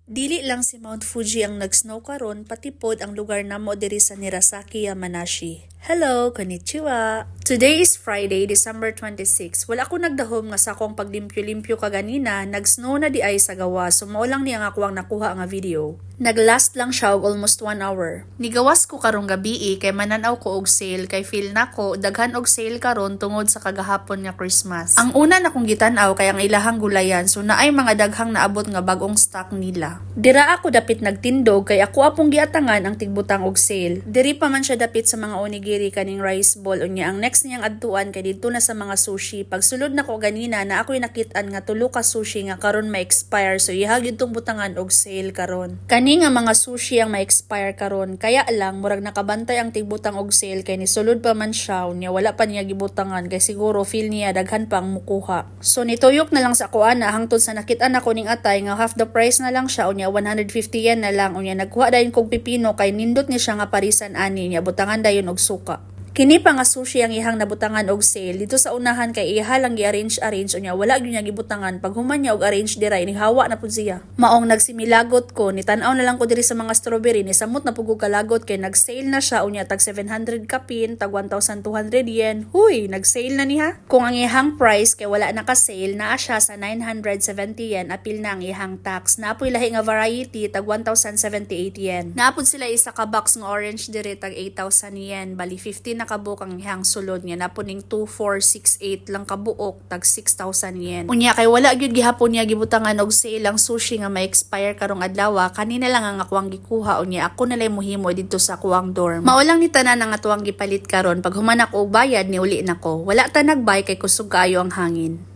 Dili lang si Mount Fuji ang nag-snow karon, pati pod ang lugar namo diri sa Nirasaki, Yamanashi. Hello, konnichiwa. Today is Friday, December 26. Wala ako nagdahom nga sa akong paglimpyo-limpyo kaganina, nag-snow na di ay sa gawa, so mao lang ni ang ako ang nakuha nga video. Naglast lang siya og almost 1 hour. Nigawas ko karong gabi kay mananaw ko og sale kay feel nako daghan og sale karon tungod sa kagahapon nga Christmas. Ang una na kong gitan-aw kay ang ilahang gulayan, so naay mga daghang naabot nga bagong stock nila. Dira ako dapit nagtindog kay ako apong giatangan ang tigbutang og sale. Diri pa man siya dapit sa mga onigiri kaning rice ball unya ang next niyang adtuan kay didto na sa mga sushi. Pagsulod nako ganina na ako'y nakit-an nga tulo ka sushi nga karon ma-expire, so ihag itong butangan og sale karon. Kani nga mga sushi ang ma-expire karon, kaya lang murag nakabantay ang tigbutang og sale kay nisulod pa man siya unya wala pa niya gibutangan kay siguro feel niya daghan pa ang mukuha. So nituyok na lang sa kuana hangtod sa nakit-an ako ning atay nga half the price na lang siya unya 150 yen na lang unya nagkuha dayon kog pipino kay nindot ni siya nga parisan ani niya butangan dayon og suka. Kini pa nga sushi ang ihang nabutangan og sale dito sa unahan kay iha lang gi-arrange unya wala gyud niya gibutangan pag human niya og arrange dira ni hawa na pud siya. Maong nagsimilagot ko nitanaw na lang ko diri sa mga strawberry ni samot na pugog kalagot kay nag-sale na siya unya tag 700 kapin tag 1,200 yen. Huy, nag-sale na niha. Kung ang ihang price kay wala naka-sale naa siya sa 970 yen apil na ang ihang tax. Naapoy lahi nga variety tag 1,078 yen. Naapod sila isa ka box nga orange diri tag 8,000 yen bali 50 na kabuok ang ihang sulod niya napuning 2468 lang kabuok tag 6,000 yen. Unya kay wala gyud gihapon niya gibutangan og sale ang sushi nga ma-expire karong adlaw, kanina lang ang akuang gikuha unya ako na lay mohimo dito sa akuang dorm. Mao lang ni tanan ang atuang gipalit karon pag human ako og bayad ni uli nako. Wala ta nagbay kay kusog kaayo ang hangin.